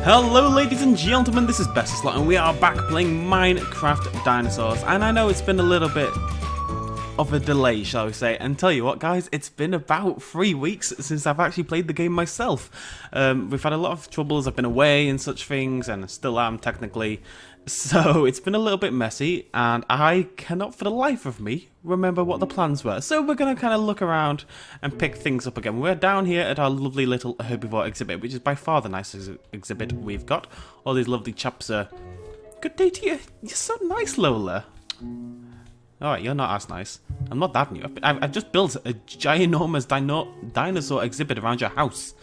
Hello ladies and gentlemen, this is BestInSlot and we are back playing Minecraft Dinosaurs. And I know it's been a little bit of a delay, shall we say, and tell you what guys, it's been about 3 weeks since I've actually played the game myself. We've had a lot of troubles, I've been away and such things, and I still am technically, so it's been a little bit messy, and I cannot for the life of me remember what the plans were. So we're going to kind of look around and pick things up again. We're down here at our lovely little herbivore exhibit, which is by far the nicest exhibit we've got. All these lovely chaps are... Good day to you. You're so nice, Lola. Alright, you're not as nice. I'm not that new. I've just built a ginormous dinosaur exhibit around your house.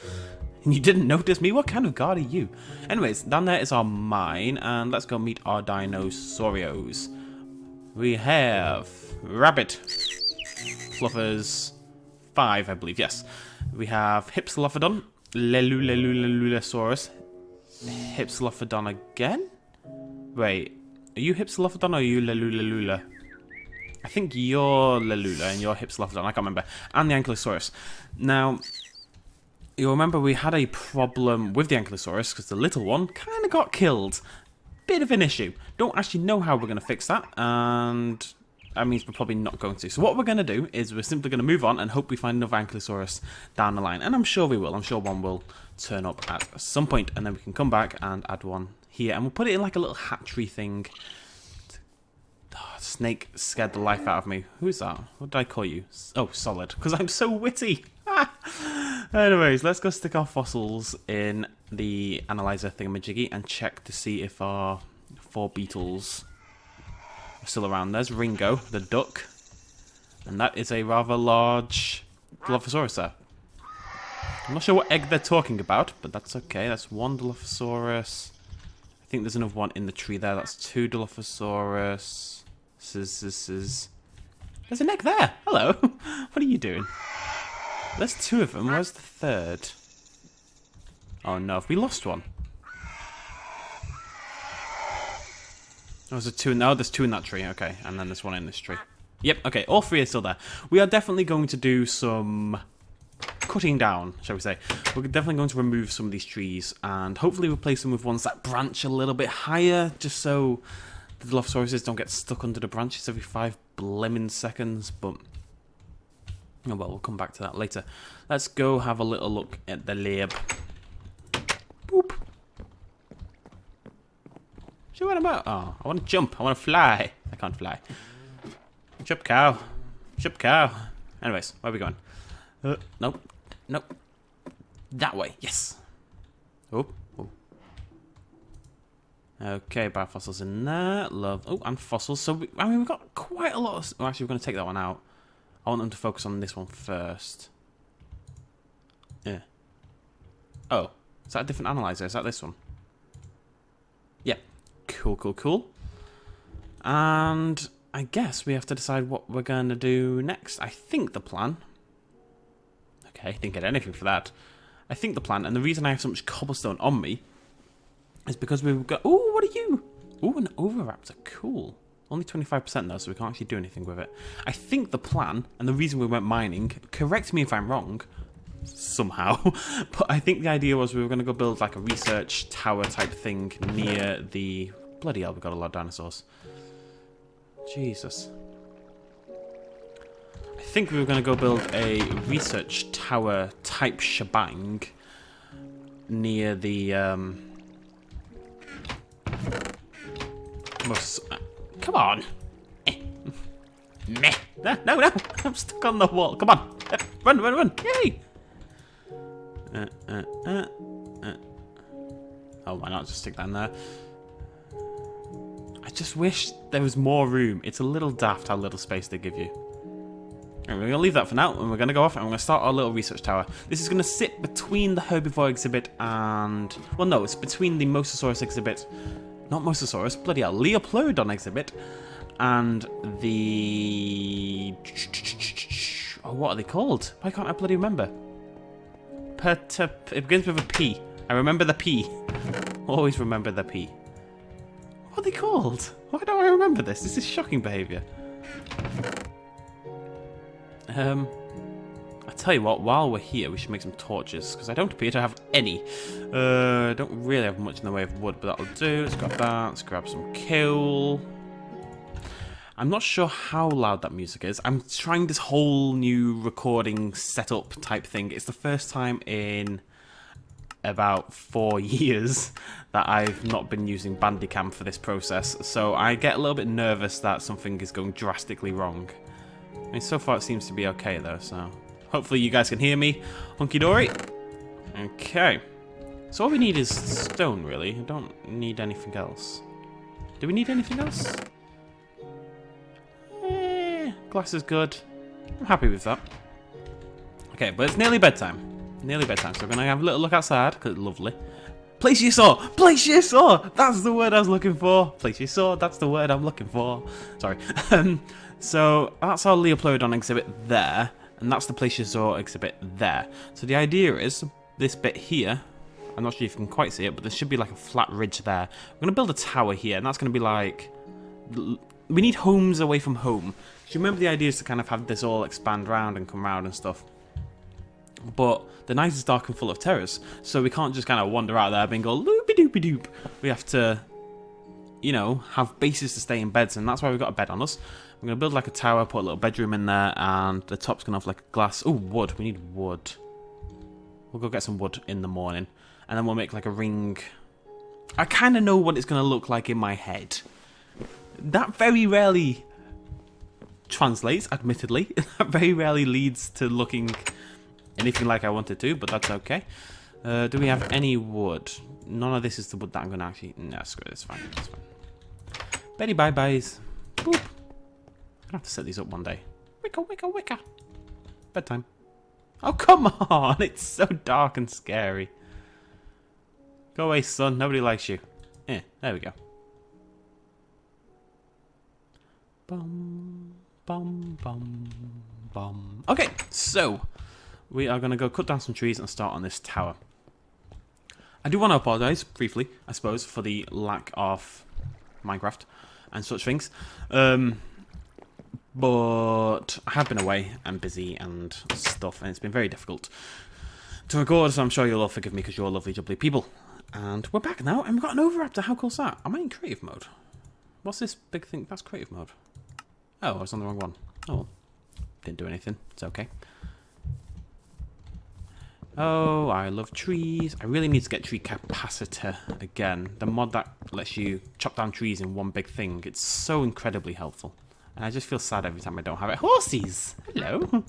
And you didn't notice me? What kind of guard are you? Anyways, down there is our mine. And let's go meet our Dinosaurios. We have... Rabbit. Fluffers. 5, I believe. Yes. We have Hypsilophodon. Lelulasaurus. Hypsilophodon again? Wait. Are you Hypsilophodon or are you Lelula? I think you're Lelula and you're Hypsilophodon, I can't remember. And the Ankylosaurus. Now, you'll remember we had a problem with the Ankylosaurus because the little one kind of got killed. Bit of an issue. Don't actually know how we're going to fix that, and that means we're probably not going to. So what we're going to do is we're simply going to move on and hope we find another Ankylosaurus down the line. And I'm sure we will. I'm sure one will turn up at some point, and then we can come back and add one here. And we'll put it in like a little hatchery thing. Snake scared the life out of me. Who's that? What did I call you? Oh, Solid. Because I'm so witty. Anyways, let's go stick our fossils in the analyzer thingamajiggy and check to see if our 4 beetles are still around. There's Ringo, the duck. And that is a rather large Dilophosaurus there. I'm not sure what egg they're talking about, but that's okay. That's 1 Dilophosaurus. I think there's another one in the tree there. That's 2 Dilophosaurus. There's an egg there. Hello. What are you doing? There's 2 of them. Where's the 3rd? Oh no, have we lost one? Oh, there's 2 in... Oh, there's 2 in that tree. Okay, and then there's 1 in this tree. Yep, okay, all 3 are still there. We are definitely going to do some cutting down, shall we say. We're definitely going to remove some of these trees and hopefully replace them with ones that branch a little bit higher, just so the Dilophosauruses don't get stuck under the branches every 5 blimmin' seconds, but... Oh well, we'll come back to that later. Let's go have a little look at the lab. Boop. See what I'm about? Oh, I want to jump. I want to fly. I can't fly. Jump cow. Jump cow. Anyways, where are we going? Nope. Nope. That way. Yes. Oh. Oh. Okay, biofossils in there. Love. Oh, and fossils. So, we've got quite a lot of... Oh, actually, we're going to take that one out. I want them to focus on this one first. Yeah. Oh. Is that a different analyzer? Is that this one? Yeah. Cool, cool, cool. And I guess we have to decide what we're going to do next. I think the plan... Okay, didn't get anything for that. I think the plan, and the reason I have so much cobblestone on me, is because we've got... Ooh, what are you? Ooh, an Oviraptor. Cool. Only 25% though, so we can't actually do anything with it. I think the plan, and the reason we went mining, correct me if I'm wrong, somehow, but I think the idea was we were going to go build like a research tower type thing near the... Bloody hell, we've got a lot of dinosaurs. Jesus. I think we were going to go build a research tower type shebang near the... Come on. Meh. No, no. I'm stuck on the wall. Come on. Run, run, run. Yay. Oh, why not just stick that in there? I just wish there was more room. It's a little daft how little space they give you. And we're going to leave that for now, and we're going to go off, and we're going to start our little research tower. This is going to sit between the herbivore exhibit and... Well, no, it's between the Mosasaurus exhibit... Not Mosasaurus, bloody hell, Leopleurodon exhibit, and the... Oh, what are they called? Why can't I bloody remember? It begins with a P. I remember the P. Always remember the P. What are they called? Why don't I remember this? This is shocking behaviour. I tell you what, while we're here, we should make some torches, because I don't appear to have any. Don't really have much in the way of wood, but that'll do. Let's grab that. Let's grab some coal. I'm not sure how loud that music is. I'm trying this whole new recording setup type thing. It's the first time in about 4 years that I've not been using Bandicam for this process, so I get a little bit nervous that something is going drastically wrong. I mean, so far it seems to be okay though, so hopefully you guys can hear me. Hunky dory. Okay. So all we need is stone, really. I don't need anything else. Do we need anything else? Glass is good. I'm happy with that. Okay, but it's nearly bedtime. Nearly bedtime, so we're going to have a little look outside, because it's lovely. Plesiosaur! Plesiosaur! That's the word I was looking for. Plesiosaur, that's the word I'm looking for. Sorry. So, that's our Leopleurodon exhibit there, and that's the Plesiosaur exhibit there. So the idea is, this bit here, I'm not sure if you can quite see it, but there should be like a flat ridge there. We're going to build a tower here, and that's going to be like... We need homes away from home. Do you remember the idea is to kind of have this all expand round and come round and stuff? But the night is dark and full of terrors, so we can't just kind of wander out there and go loopy-doopy-doop. We have to, you know, have bases to stay in beds, and that's why we've got a bed on us. I'm going to build like a tower, put a little bedroom in there, and the top's going to have like glass. Oh, wood. We need wood. We'll go get some wood in the morning, and then we'll make like a ring. I kind of know what it's going to look like in my head. That very rarely translates, admittedly. That very rarely leads to looking anything like I want it to, but that's okay. Do we have any wood? None of this is the wood that I'm going to actually... No, screw it, it's fine, it's fine. Betty bye-byes. Boop. I'm going to have to set these up one day. Wicka, wicka, wicka. Bedtime. Oh, come on! It's so dark and scary. Go away, son. Nobody likes you. Yeah, there we go. Bum, bum, bum, bum. Okay, so we are going to go cut down some trees and start on this tower. I do want to apologise, briefly, I suppose, for the lack of Minecraft and such things. But I have been away and busy and stuff, and it's been very difficult to record, so I'm sure you'll all forgive me because you're lovely, jubbly people. And we're back now, and we've got an Oviraptor. How cool's that? Am I in creative mode? What's this big thing? That's creative mode. Oh, I was on the wrong one. Oh, well. Didn't do anything. It's okay. Oh, I love trees. I really need to get tree capacitor again. The mod that lets you chop down trees in one big thing. It's so incredibly helpful. And I just feel sad every time I don't have it. Horsies! Hello!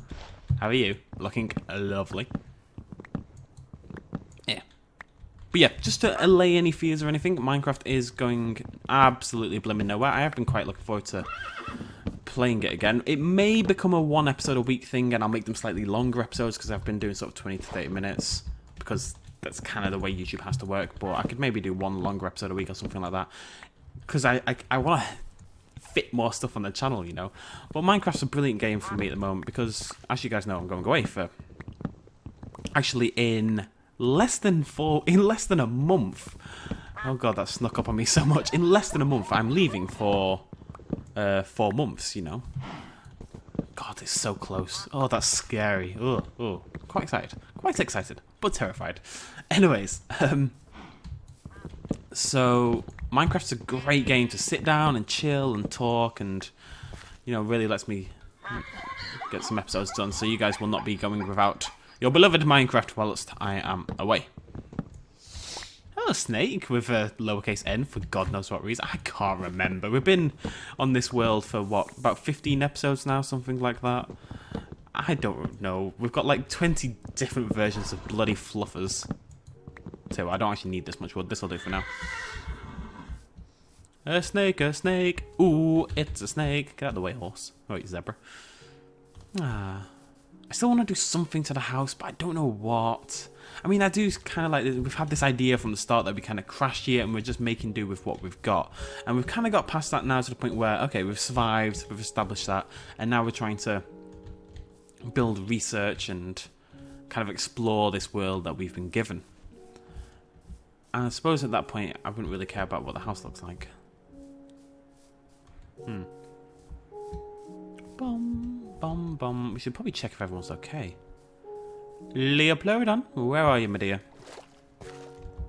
How are you? Looking lovely. Yeah. But yeah, just to allay any fears or anything, Minecraft is going absolutely blimmin' nowhere. I have been quite looking forward to playing it again. It may become a 1 episode a week thing, and I'll make them slightly longer episodes because I've been doing sort of 20 to 30 minutes because that's kind of the way YouTube has to work. But I could maybe do 1 longer episode a week or something like that because I want to fit more stuff on the channel, you know. But Minecraft's a brilliant game for me at the moment because, as you guys know, I'm going away for actually in less than a month. Oh god, that snuck up on me so much. In less than a month, I'm leaving for 4 months, you know. God, it's so close. Oh, that's scary. Oh, quite excited, but terrified. Anyways, so Minecraft's a great game to sit down and chill and talk, and you know, really lets me get some episodes done. So you guys will not be going without your beloved Minecraft whilst I am away. Hello, Snake, with a lowercase n for God knows what reason. I can't remember. We've been on this world for, what, about 15 episodes now? Something like that? I don't know. We've got like 20 different versions of bloody fluffers. So I don't actually need this much wood. This will do for now. A snake, a snake. Ooh, it's a snake. Get out of the way, horse. Oh, wait, zebra. Ah. I still want to do something to the house, but I don't know what. I mean, I do kind of like, we've had this idea from the start that we kind of crashed here and we're just making do with what we've got. And we've kind of got past that now to the point where, okay, we've survived, we've established that, and now we're trying to build research and kind of explore this world that we've been given. And I suppose at that point, I wouldn't really care about what the house looks like. Bum, bum, bum. We should probably check if everyone's okay. Leoplodon, where are you, my dear?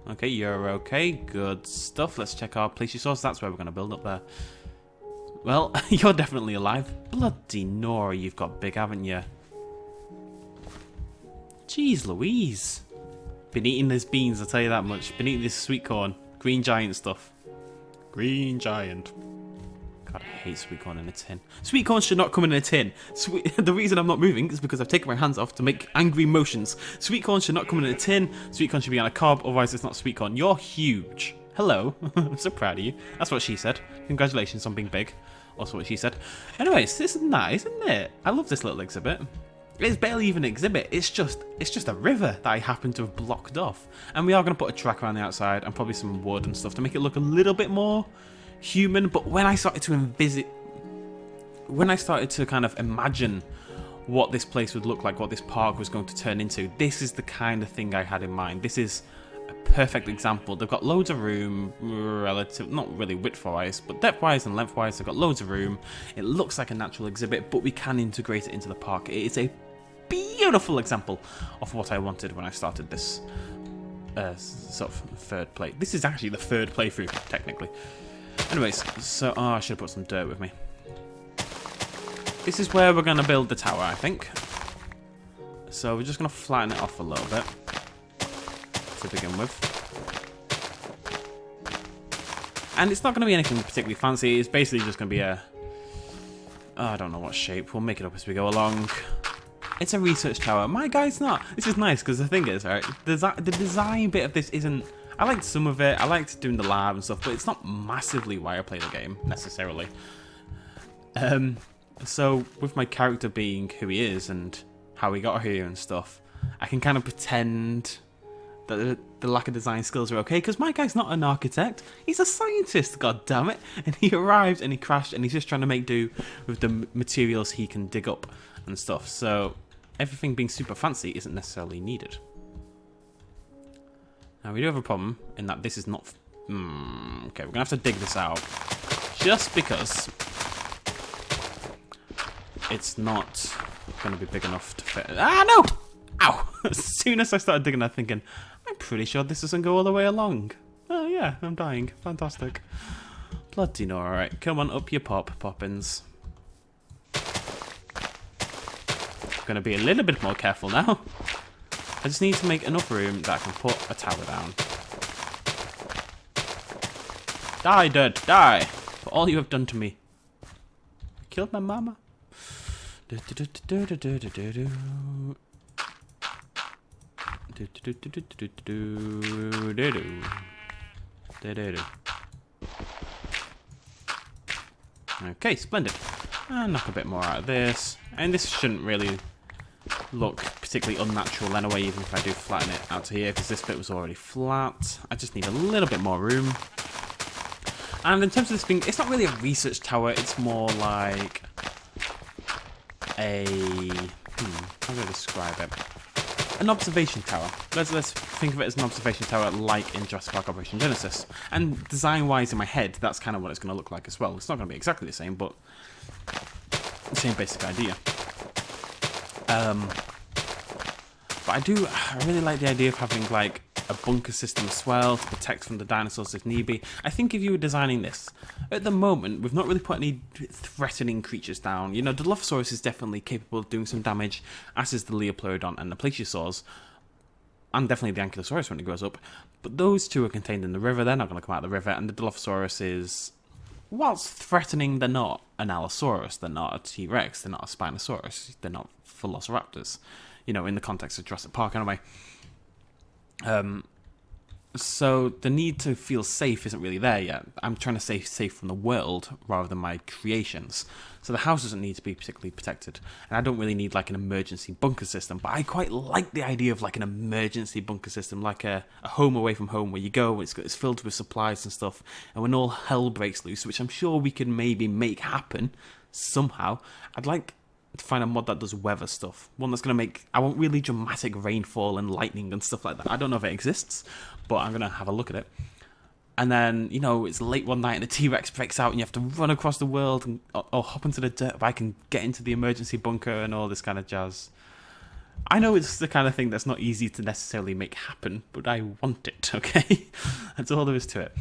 Okay, you're okay. Good stuff. Let's check our plesiosaurs. That's where we're going to build up there. Well, you're definitely alive. Bloody Nora, you've got big, haven't you? Jeez Louise. Been eating these beans, I'll tell you that much. Been eating this sweet corn. Green giant stuff. Green giant. God, I hate sweet corn in a tin. Sweet corn should not come in a tin. The reason I'm not moving is because I've taken my hands off to make angry motions. Sweet corn should not come in a tin. Sweet corn should be on a cob, otherwise it's not sweet corn. You're huge. Hello. I'm so proud of you. That's what she said. Congratulations on being big. Also what she said. Anyways, this is nice, isn't it? I love this little exhibit. It's barely even an exhibit. It's just a river that I happen to have blocked off. And we are going to put a track around the outside and probably some wood and stuff to make it look a little bit more human. But when I started to kind of imagine what this place would look like, what this park was going to turn into, this is the kind of thing I had in mind. This is a perfect example. They've got loads of room, not really width-wise, but depth-wise and length-wise, they've got loads of room. It looks like a natural exhibit, but we can integrate it into the park. It is a beautiful example of what I wanted when I started this sort of third play. This is actually the third playthrough, technically. Anyways, so I should have put some dirt with me. This is where we're going to build the tower, I think. So we're just going to flatten it off a little bit to begin with. And it's not going to be anything particularly fancy. It's basically just going to be a... I don't know what shape. We'll make it up as we go along. It's a research tower. My guy's not. This is nice because the thing is, right, the design bit of this isn't... I liked some of it. I liked doing the lab and stuff, but it's not massively why I play the game, necessarily. So, with my character being who he is and how he got here and stuff, I can kind of pretend that the lack of design skills are okay, because my guy's not an architect. He's a scientist, god damn it. And he arrived and he crashed and he's just trying to make do with the materials he can dig up and stuff. So, everything being super fancy isn't necessarily needed. Now, we do have a problem in that this is not... okay, we're going to have to dig this out. Just because it's not going to be big enough to fit... Ah, no! Ow! As soon as I started digging, I'm thinking, I'm pretty sure this doesn't go all the way along. Oh, yeah, I'm dying. Fantastic. Bloody no, alright. Come on, up you pop, Poppins. Going to be a little bit more careful now. I just need to make enough room that I can put a tower down. Die, dirt, die! For all you have done to me. Killed my mama. Okay, splendid. And knock a bit more out of this. And this shouldn't really look particularly unnatural anyway, even if I do flatten it out to here, because this bit was already flat. I just need a little bit more room. And in terms of this being, it's not really a research tower, it's more like a, how do I describe it? An observation tower. Let's think of it as an observation tower like in Jurassic Park Operation Genesis. And design-wise in my head, that's kind of what it's going to look like as well. It's not going to be exactly the same, but the same basic idea. But I really like the idea of having like a bunker system as well to protect from the dinosaurs if need be. I think if you were designing this, at the moment, we've not really put any threatening creatures down. You know, the Dilophosaurus is definitely capable of doing some damage, as is the Leoplodon and the Plesiosaurs, and definitely the Ankylosaurus when it grows up. But those two are contained in the river, they're not going to come out of the river, and the Dilophosaurus is, whilst threatening, they're not an Allosaurus, they're not a T-Rex, they're not a Spinosaurus, they're not Velociraptors, you know, in the context of Jurassic Park anyway. So the need to feel safe isn't really there yet. I'm trying to stay safe from the world rather than my creations. So the house doesn't need to be particularly protected. And I don't really need like an emergency bunker system, but I quite like the idea of like an emergency bunker system, like a home away from home where you go, it's filled with supplies and stuff, and when all hell breaks loose, which I'm sure we can maybe make happen somehow, I'd like to find a mod that does weather stuff. One that's going to make, I want really dramatic rainfall and lightning and stuff like that. I don't know if it exists, but I'm going to have a look at it. And then, you know, it's late one night and the T-Rex breaks out and you have to run across the world and, or hop into the dirt bike and get into the emergency bunker and all this kind of jazz. I know it's the kind of thing that's not easy to necessarily make happen, but I want it, okay? That's all there is to it.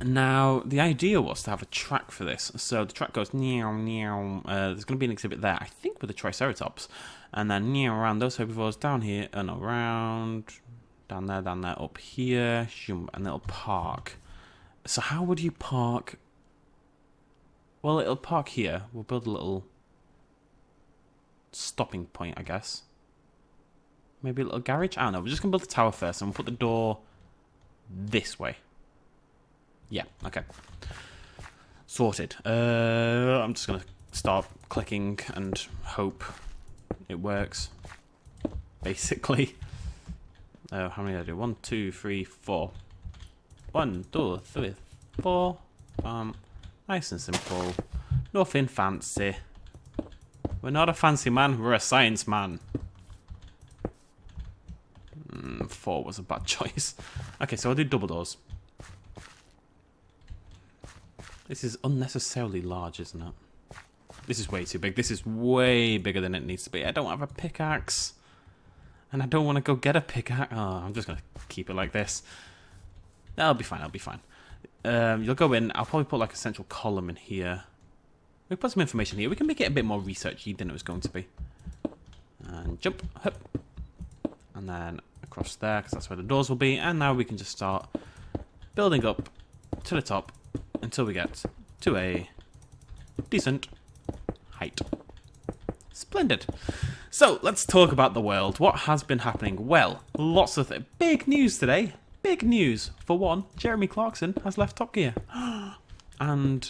Now, the idea was to have a track for this. So the track goes meow, meow. There's going to be an exhibit there, I think, with the Triceratops. And then meow around those herbivores down here and around. Down there, up here. And it'll park. So how would you park? Well, it'll park here. We'll build a little stopping point, I guess. Maybe a little garage? I don't know. We're just going to build the tower first and we'll put the door this way. Yeah, okay. Sorted. I'm just going to start clicking and hope it works. Basically. How many did I do? 1, 2, 3, 4. 1, 2, 3, 4. Nice and simple. Nothing fancy. We're not a fancy man, we're a science man. 4 was a bad choice. Okay, so I'll do double doors. This is unnecessarily large, isn't it? This is way too big. This is way bigger than it needs to be. I don't have a pickaxe. And I don't want to go get a pickaxe. Oh, I'm just going to keep it like this. That'll be fine, I'll be fine. You'll go in. I'll probably put like a central column in here. We'll put some information here. We can make it a bit more researchy than it was going to be. And jump. Hup. And then across there, because that's where the doors will be. And now we can just start building up to the top until we get to a decent height. Splendid. So, let's talk about the world. What has been happening? Well, lots of big news today. Big news. For one, Jeremy Clarkson has left Top Gear. And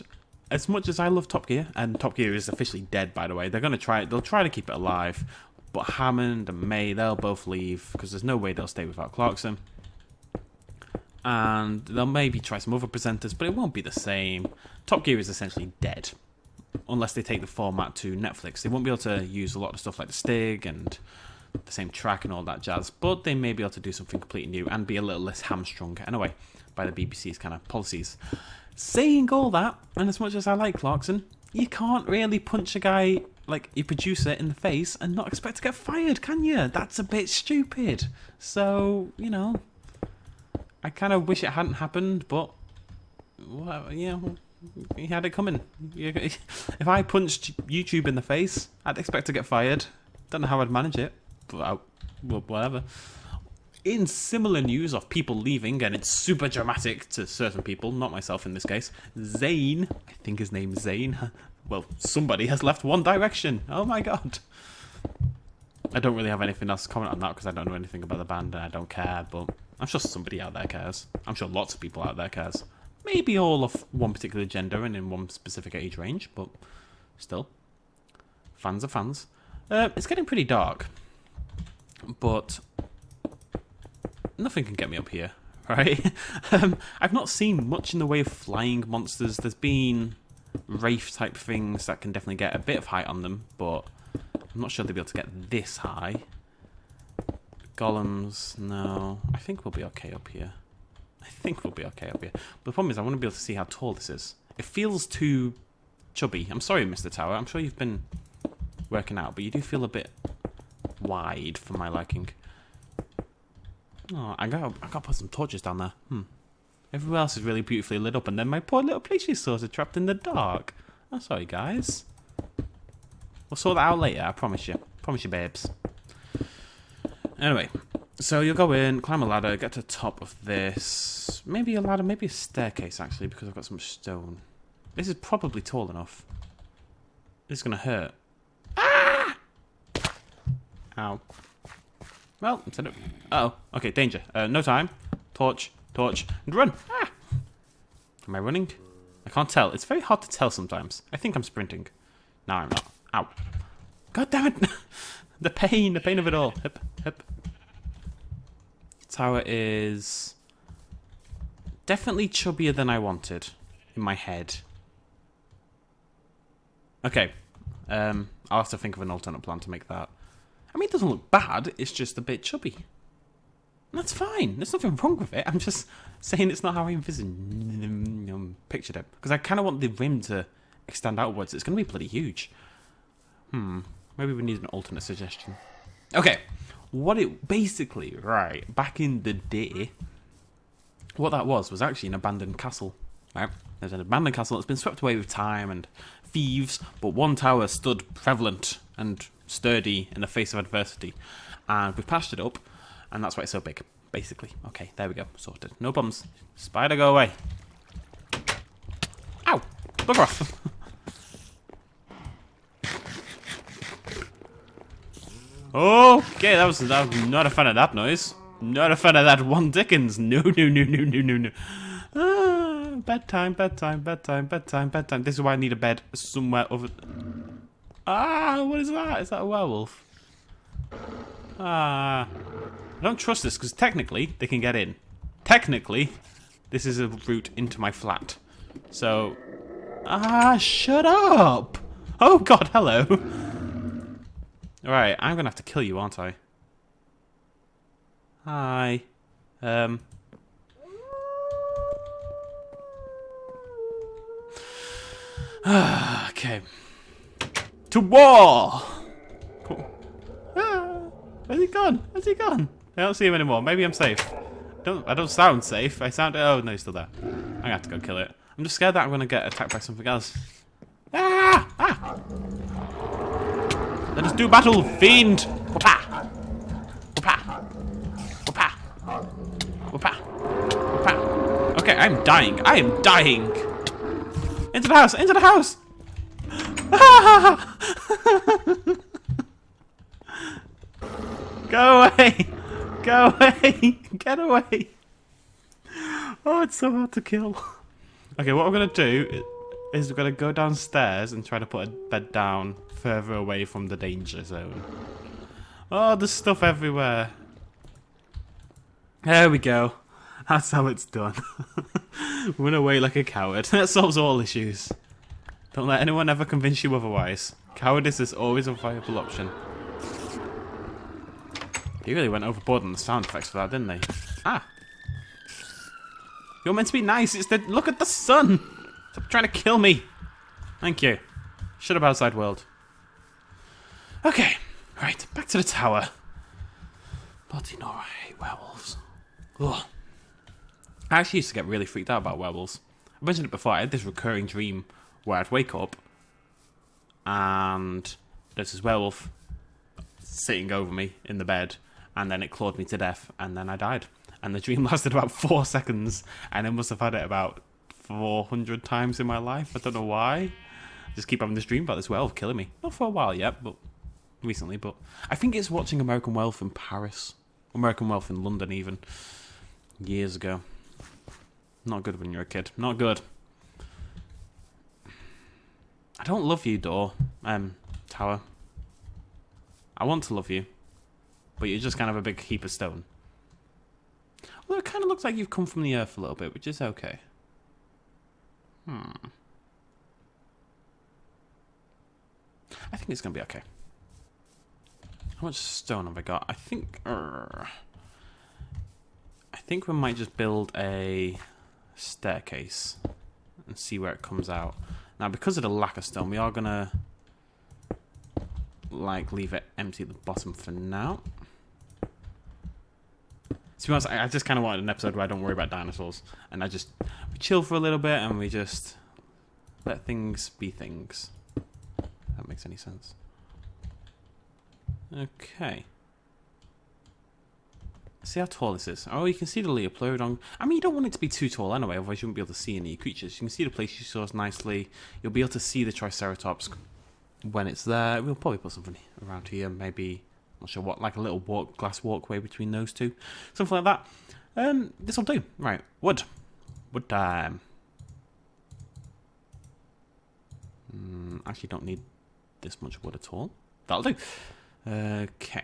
as much as I love Top Gear, and Top Gear is officially dead, by the way, they'll try to keep it alive. But Hammond and May, they'll both leave because there's no way they'll stay without Clarkson. And they'll maybe try some other presenters, but it won't be the same. Top Gear is essentially dead. Unless they take the format to Netflix. They won't be able to use a lot of stuff like the Stig and the same track and all that jazz. But they may be able to do something completely new and be a little less hamstrung, anyway, by the BBC's kind of policies. Saying all that, and as much as I like Clarkson, you can't really punch a guy, like a producer, in the face and not expect to get fired, can you? That's a bit stupid. So, you know, I kind of wish it hadn't happened, but, well, yeah, he had it coming. If I punched YouTube in the face, I'd expect to get fired. Don't know how I'd manage it, but whatever. In similar news of people leaving, and it's super dramatic to certain people, not myself in this case, Zayn, I think his name's Zayn, well, somebody has left One Direction. Oh my god. I don't really have anything else to comment on that because I don't know anything about the band and I don't care, but I'm sure somebody out there cares. I'm sure lots of people out there cares. Maybe all of one particular gender and in one specific age range, but still. Fans are fans. It's getting pretty dark, but nothing can get me up here, right? I've not seen much in the way of flying monsters. There's been Wraith-type things that can definitely get a bit of height on them, but I'm not sure they'll be able to get this high. Golems, no. I think we'll be okay up here. But the problem is I want to be able to see how tall this is. It feels too chubby. I'm sorry, Mr. Tower. I'm sure you've been working out, but you do feel a bit wide for my liking. Oh, I gotta put some torches down there. Everywhere else is really beautifully lit up, and then my poor little place is sort of trapped in the dark. I'm sorry, guys. We'll sort that out later, I promise you. Promise you, babes. Anyway, so you'll go in, climb a ladder, get to the top of this. Maybe a ladder, maybe a staircase, actually, because I've got so much stone. This is probably tall enough. This is going to hurt. Ah! Ow. Well, instead of... Uh-oh. Okay, danger. No time. Torch, and run. Ah! Am I running? I can't tell. It's very hard to tell sometimes. I think I'm sprinting. No, I'm not. Ow. God damn it. The pain of it all. Hip. Tower is definitely chubbier than I wanted in my head. Okay. I'll have to think of an alternate plan to make that. I mean, it doesn't look bad. It's just a bit chubby. And that's fine. There's nothing wrong with it. I'm just saying it's not how I pictured it. Because I kind of want the rim to extend outwards. It's going to be bloody huge. Maybe we need an alternate suggestion. Okay, what it basically, right, back in the day, what that was actually an abandoned castle, right? There's an abandoned castle that's been swept away with time and thieves, but one tower stood prevalent and sturdy in the face of adversity. And we've patched it up, and that's why it's so big, basically. Okay, there we go, sorted. No problems. Spider, go away. Ow! Bugger off! Okay, that was not a fan of that noise. Not a fan of that one Dickens. No. Bedtime. This is why I need a bed somewhere over... what is that? Is that a werewolf? I don't trust this, because technically, they can get in. Technically, this is a route into my flat. So... shut up! Oh god, hello! Alright, I'm gonna have to kill you, aren't I? Hi. Okay. To war! Cool. Where's he gone? Where's he gone? I don't see him anymore. Maybe I'm safe. I don't sound safe. I sound... Oh, no, he's still there. I'm gonna have to go kill it. I'm just scared that I'm gonna get attacked by something else. Let us do battle, fiend! Whoopah! Whoopah! Whoopah! Whoopah! Whoopah! Okay, I'm dying. I am dying! Into the house! Into the house! Go away! Go away! Get away! Oh, it's so hard to kill. Okay, what we're gonna do is we're gonna go downstairs and try to put a bed down further away from the danger zone. Oh, there's stuff everywhere. There we go. That's how it's done. Run away like a coward. That solves all issues. Don't let anyone ever convince you otherwise. Cowardice is always a viable option. They really went overboard on the sound effects for that, didn't they? You're meant to be nice. It's the... Look at the sun! Stop trying to kill me. Thank you. Shut up, outside world. Okay. Right, back to the tower. Bloody no, I hate werewolves. Ugh. I actually used to get really freaked out about werewolves. I mentioned it before. I had this recurring dream where I'd wake up and there's this werewolf sitting over me in the bed, and then it clawed me to death, and then I died. And the dream lasted about 4 seconds, and I must have had it about 400 times in my life. I don't know why. I just keep having this dream about this werewolf killing me. Not for a while yet, but recently. But I think it's watching American Werewolf in Paris. American Werewolf in London even. Years ago. Not good when you're a kid. Not good. I don't love you, Tower. I want to love you. But you're just kind of a big heap of stone. Although it kind of looks like you've come from the earth a little bit, which is okay. I think it's going to be okay. How much stone have I got? I think we might just build a staircase and see where it comes out. Now, because of the lack of stone, we are going to leave it empty at the bottom for now. To be honest, I just kind of wanted an episode where I don't worry about dinosaurs. And we chill for a little bit and we just let things be things. If that makes any sense. Okay. See how tall this is. Oh, you can see the Leopleurodon. I mean, you don't want it to be too tall anyway, otherwise you won't be able to see any creatures. You can see the Plesiosaurs nicely. You'll be able to see the Triceratops when it's there. We'll probably put something around here, maybe... Not sure what, like a little glass walkway between those two. Something like that. This'll do. Right, wood. Wood time. Actually don't need this much wood at all. That'll do. Okay.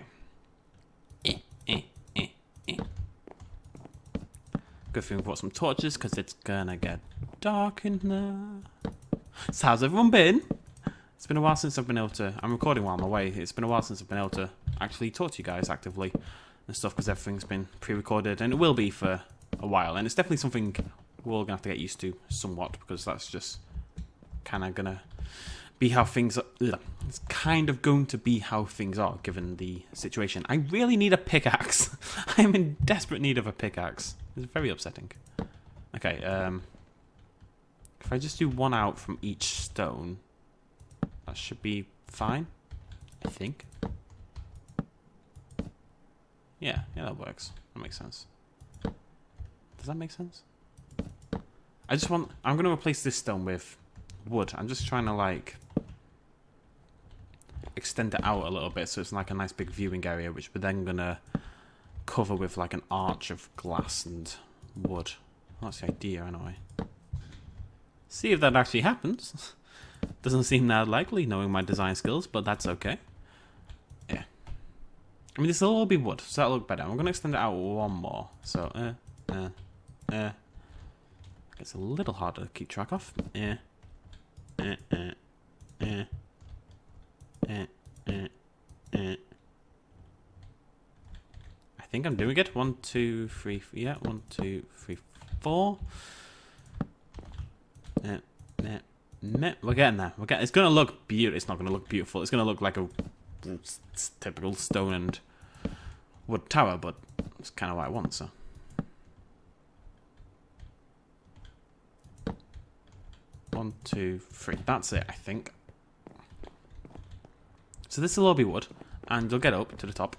Good thing we've got some torches, because it's gonna get dark in there. So how's everyone been? It's been a while since I've been able to... I'm recording while I'm away. It's been a while since I've been able to actually talk to you guys actively and stuff, because everything's been pre-recorded, and it will be for a while. And it's definitely something we're all going to have to get used to somewhat, because that's just kind of going to be how things are. Ugh. It's kind of going to be how things are, given the situation. I really need a pickaxe. I am in desperate need of a pickaxe. It's very upsetting. Okay, if I just do one out from each stone, that should be fine, I think. Yeah, that works. That makes sense. Does that make sense? I'm going to replace this stone with wood. I'm just trying to, like, extend it out a little bit so it's like a nice big viewing area, which we're then going to cover with, like, an arch of glass and wood. That's the idea, anyway. See if that actually happens. Doesn't seem that likely, knowing my design skills, but that's okay. Yeah. I mean, this will all be wood, so that'll look better. I'm going to extend it out one more. So, It's a little harder to keep track of. I think I'm doing it. 1, 2, 3. Yeah, 1, 2, 3, 4. We're getting there. It's going to look beautiful. It's not going to look beautiful. It's going to look like a typical stone and wood tower, but it's kind of what I want, so. One, 2, 3. That's it, I think. So this will all be wood, and you'll get up to the top.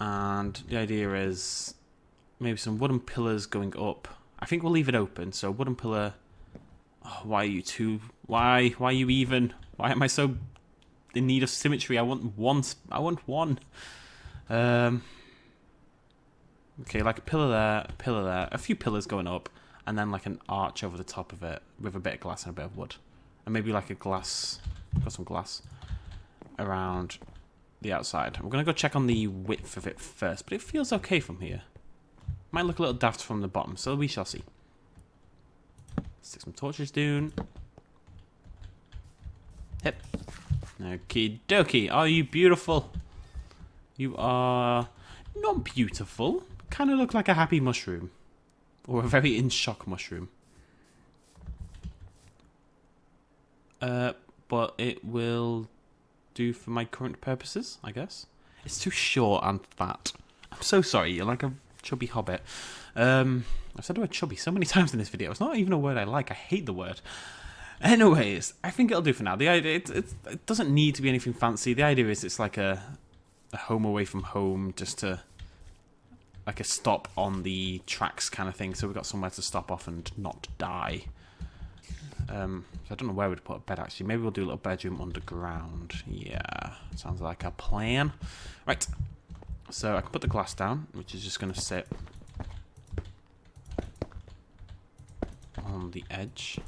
And the idea is maybe some wooden pillars going up. I think we'll leave it open, so wooden pillar. Oh, why are you two? Why are you even? Why am I so in need of symmetry? I want one. Okay, like a pillar there, a few pillars going up, and then like an arch over the top of it with a bit of glass and a bit of wood. And maybe like a glass, got some glass around the outside. I'm going to go check on the width of it first, but it feels okay from here. Might look a little daft from the bottom, so we shall see. Stick some torches down. Hip. Okie dokie. Are you beautiful? You are not beautiful. Kind of look like a happy mushroom. Or a very in shock mushroom. But it will do for my current purposes, I guess. It's too short and fat. I'm so sorry, you're like a chubby hobbit. I've said the word chubby so many times in this video. It's not even a word I like. I hate the word. Anyways, I think it'll do for now. The idea it doesn't need to be anything fancy. The idea is it's like a home away from home, just to like a stop on the tracks kind of thing. So we've got somewhere to stop off and not die. So I don't know where we'd put a bed actually. Maybe we'll do a little bedroom underground. Yeah, sounds like a plan. Right. So I can put the glass down, which is just going to sit on the edge.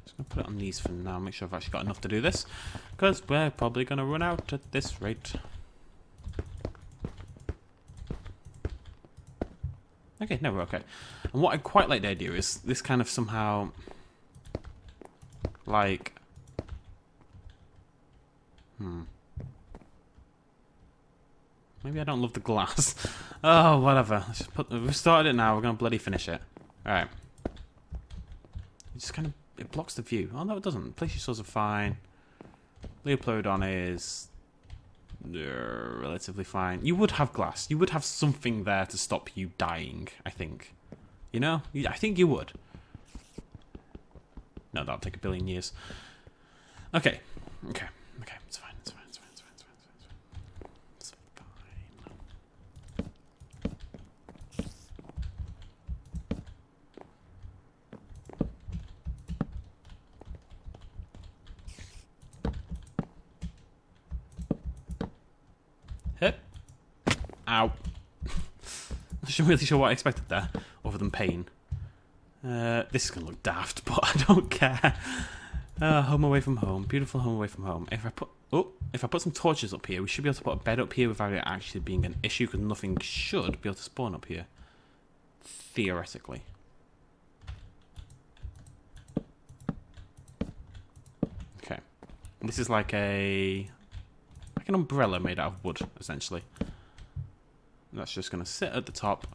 Just going to put it on these for now. Make sure I've actually got enough to do this, because we're probably going to run out at this rate. Okay, no, we're okay. And what I quite like the idea is this kind of somehow, like, maybe I don't love the glass. Oh, whatever. Let's just we've started it now. We're gonna bloody finish it. All right. It just kind of it blocks the view. Oh no, it doesn't. Place your swords are fine. Leoplodon is relatively fine. You would have glass. You would have something there to stop you dying, I think. You know? I think you would. No, that'll take a billion years. Okay. Okay. Okay. It's fine. It's fine. It's fine. It's fine. It's fine. It's fine. Hit. Ow. I'm really sure what I expected there, other than pain. This is going to look daft, but I don't care. Home away from home. Beautiful home away from home. If I put some torches up here, we should be able to put a bed up here without it actually being an issue, because nothing should be able to spawn up here. Theoretically. Okay. And this is like an umbrella made out of wood, essentially. And that's just going to sit at the top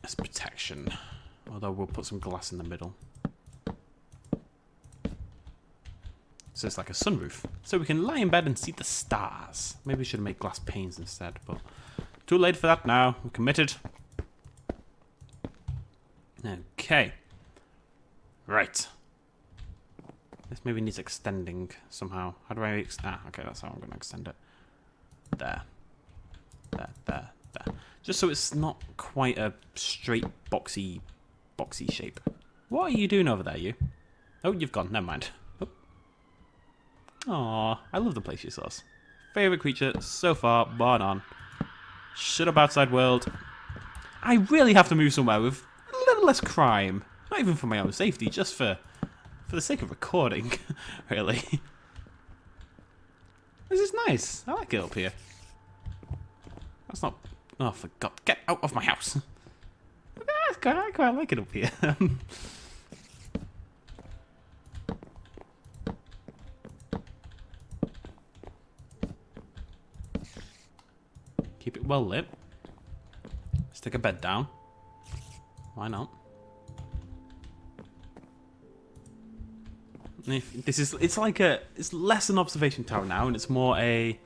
as protection. Although we'll put some glass in the middle. So it's like a sunroof. So we can lie in bed and see the stars. Maybe we should make glass panes instead, but too late for that now. We're committed. Okay. Right. This maybe needs extending somehow. How do I okay, that's how I'm going to extend it. There. There. Just so it's not quite a straight boxy shape. What are you doing over there, you? Oh, you've gone. Never mind. Aw, I love the place you saw us. Favourite creature so far, bar none. Shut up, outside world. I really have to move somewhere with a little less crime. Not even for my own safety, just for the sake of recording, really. This is nice. I like it up here. That's not... Oh, for God. Get out of my house. I quite like it up here. Keep it well lit. Stick a bed down. Why not? It's less an observation tower now, and it's more a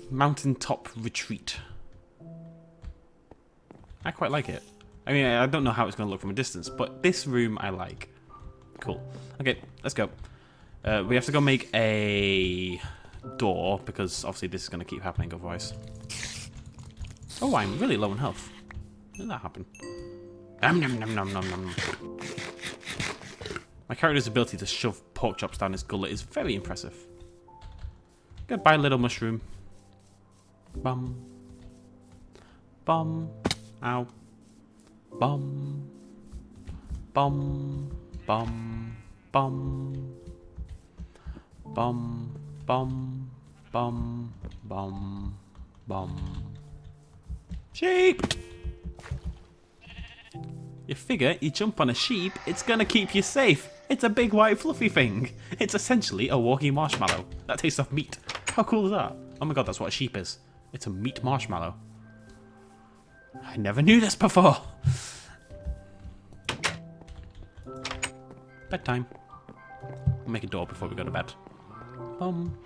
mountaintop retreat. I quite like it. I mean, I don't know how it's going to look from a distance, but this room I like. Cool. Okay, let's go. We have to go make a door, because obviously this is going to keep happening otherwise. Oh, I'm really low in health. How did that happen? Nom. My character's ability to shove pork chops down his gullet is very impressive. Goodbye, little mushroom. Bum. Bum. Ow. Bum. Bum. Bum. Bum. Bum. Bum. Bum. Bum. Bum. Sheep! You figure you jump on a sheep, it's gonna keep you safe. It's a big white fluffy thing. It's essentially a walking marshmallow that tastes of meat. How cool is that? Oh my god, that's what a sheep is. It's a meat marshmallow. I never knew this before. Bedtime. We'll make a door before we go to bed. Bum.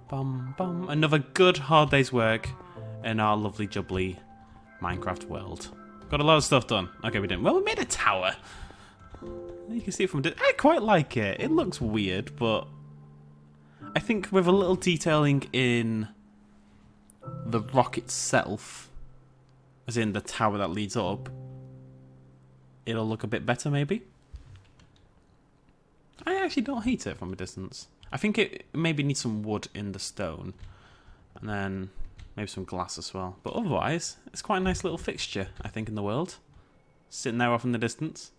Bum, bum. Another good hard day's work in our lovely jubbly Minecraft world. Got a lot of stuff done. Okay, we didn't. Well, we made a tower. You can see it from... I quite like it. It looks weird, but I think with a little detailing in the rock itself, as in the tower that leads up, it'll look a bit better, maybe. I actually don't hate it from a distance. I think it maybe needs some wood in the stone, and then maybe some glass as well. But otherwise, it's quite a nice little fixture, I think, in the world. Sitting there off in the distance.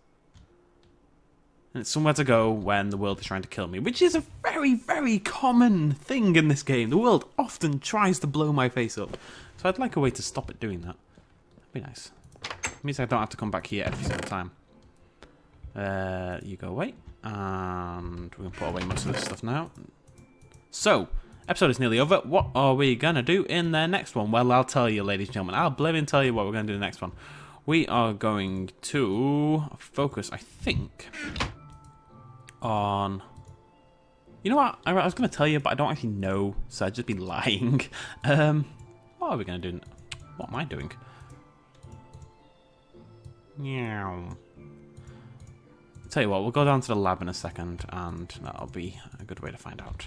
And it's somewhere to go when the world is trying to kill me, which is a very, very common thing in this game. The world often tries to blow my face up. So I'd like a way to stop it doing that. That'd be nice. It means I don't have to come back here every single time. You go away. And we're going to put away most of this stuff now. So, episode is nearly over. What are we going to do in the next one? Well, I'll tell you, ladies and gentlemen. I'll blimmin' tell you what we're going to do in the next one. We are going to focus, I think, on... You know what? I was going to tell you, but I don't actually know, so I'd just be lying. What are we going to do? What am I doing? Meow. Tell you what, we'll go down to the lab in a second, and that'll be a good way to find out.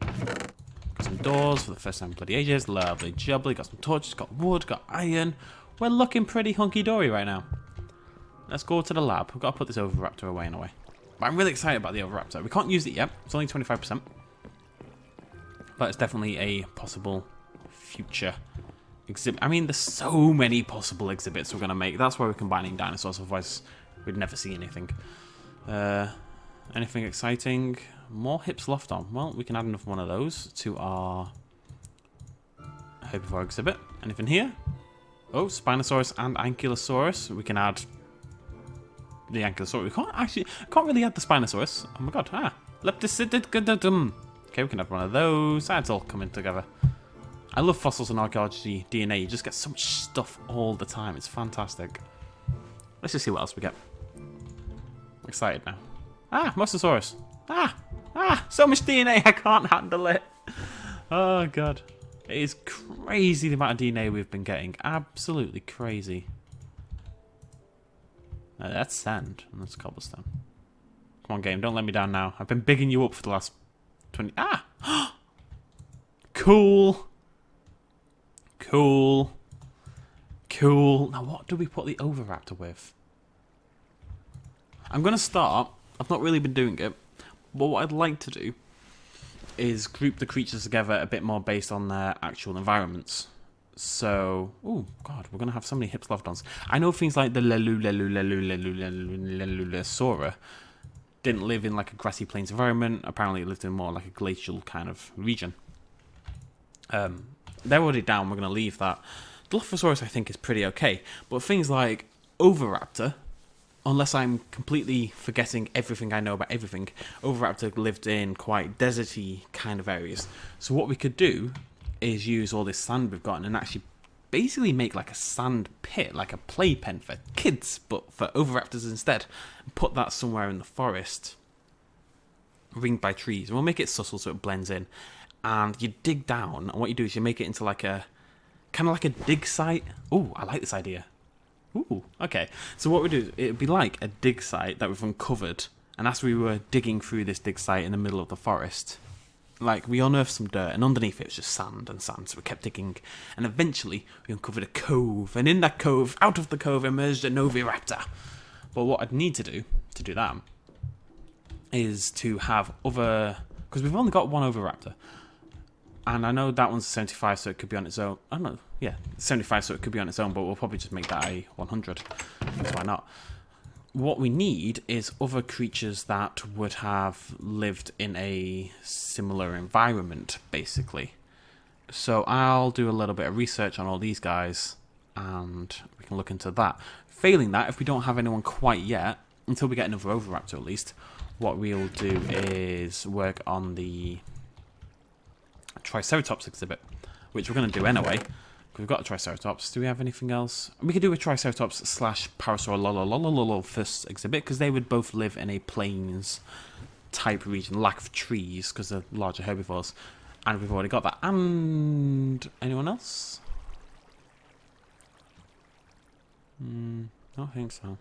Got some doors for the first time in bloody ages. Lovely jubbly. Got some torches, got wood, got iron. We're looking pretty hunky-dory right now. Let's go to the lab. We've got to put this Oviraptor away in a way. But I'm really excited about the Oviraptor. We can't use it yet. It's only 25%. But it's definitely a possible future exhibit. I mean, there's so many possible exhibits we're going to make. That's why we're combining dinosaurs. Otherwise, we'd never see anything. Anything exciting? More hips loft on. Well, we can add another one of those to our herbivore exhibit. Anything here? Oh, Spinosaurus and Ankylosaurus. We can add the Ankylosaurus. We can't really add the Spinosaurus. Oh my god. Lepticididum. Okay, we can add one of those. That's all coming together. I love fossils and archaeology DNA. You just get so much stuff all the time. It's fantastic. Let's just see what else we get. I'm excited now. Ah, Mosasaurus. So much DNA, I can't handle it. Oh, God. It is crazy the amount of DNA we've been getting. Absolutely crazy. That's sand. And that's cobblestone. Come on, game. Don't let me down now. I've been bigging you up for the last 20... Ah! Cool. Cool. Cool. Now, what do we put the Oviraptor with? I'm going to start. I've not really been doing it. But what I'd like to do is group the creatures together a bit more based on their actual environments. So, oh God, we're going to have so many Hypsilophodons. I know things like the Lelulesora didn't live in like a grassy plains environment. Apparently it lived in more like a glacial kind of region. They're already down, we're going to leave that. Dilophosaurus I think is pretty okay, but things like Oviraptor, unless I'm completely forgetting everything I know about everything, Oviraptor lived in quite deserty kind of areas. So what we could do is use all this sand we've gotten and actually basically make like a sand pit, like a playpen for kids, but for Oviraptors instead, and put that somewhere in the forest, ringed by trees. And we'll make it subtle so it blends in. And you dig down, and what you do is you make it into like a, kind of like a dig site. Ooh, I like this idea. Ooh, okay. So what we do, it'd be like a dig site that we've uncovered, and as we were digging through this dig site in the middle of the forest, like we unearthed some dirt, and underneath it was just sand and sand, so we kept digging, and eventually we uncovered a cove, and in that cove, out of the cove, emerged an Oviraptor. But what I'd need to do that, is to have other, because we've only got one Oviraptor, and I know that one's 75, so it could be on its own. I don't know. Yeah, 75, so it could be on its own, but we'll probably just make that a 100. Because why not? What we need is other creatures that would have lived in a similar environment, basically. So I'll do a little bit of research on all these guys, and we can look into that. Failing that, if we don't have anyone quite yet, until we get another Oviraptor at least, what we'll do is work on the Triceratops exhibit, which we're going to do anyway. We've got a Triceratops. Do we have anything else? We could do a Triceratops / Parasaurolophus exhibit, because they would both live in a plains type region, lack of trees, because they're larger herbivores. And we've already got that. And anyone else? I don't think so.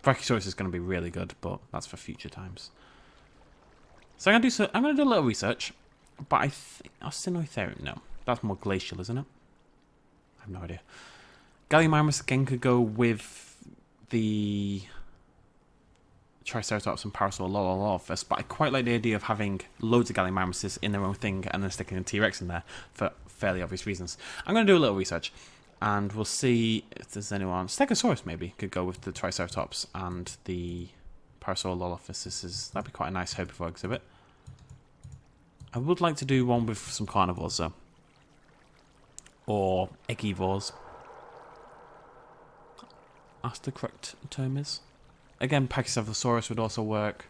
Brachiosaurus is going to be really good, but that's for future times. So I'm going to do a little research. But I think Arsinoitherium, no. That's more glacial, isn't it? I have no idea. Gallimimus again could go with the Triceratops and Parasaurolophus, but I quite like the idea of having loads of Gallimimuses in their own thing and then sticking a T-Rex in there for fairly obvious reasons. I'm going to do a little research, and we'll see if there's anyone. Stegosaurus maybe could go with the Triceratops and the Parasaurolophus. That'd be quite a nice herbivore exhibit. I would like to do one with some carnivores, though. Or eggivores. That's the correct term is. Again, Pachycephalosaurus would also work.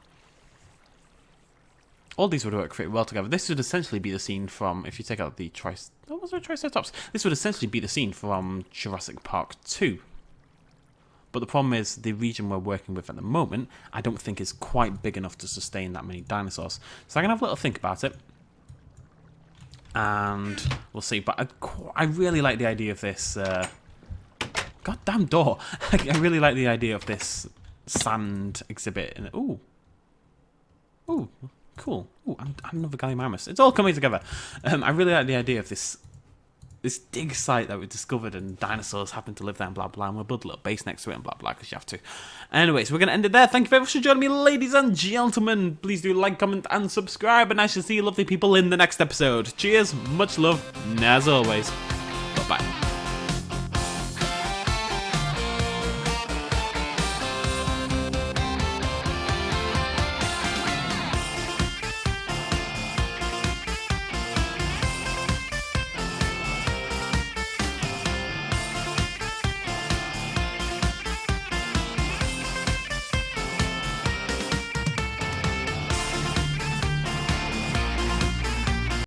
All these would work pretty well together. This would essentially be the scene from, if you take out the Triceratops, this would essentially be the scene from Jurassic Park 2. But the problem is, the region we're working with at the moment, I don't think is quite big enough to sustain that many dinosaurs. So I'm going to have a little think about it. And we'll see. But I really like the idea of this... goddamn door! I really like the idea of this sand exhibit. Ooh. Ooh, cool. Ooh, and another Gallimimus. It's all coming together. I really like the idea of this dig site that we discovered, and dinosaurs happen to live there and blah blah, and we'll build a little base next to it and blah blah, because you have to. Anyways, we're going to end it there. Thank you very much for joining me, ladies and gentlemen. Please do like, comment and subscribe, and I shall see you lovely people in the next episode. Cheers, much love, and as always,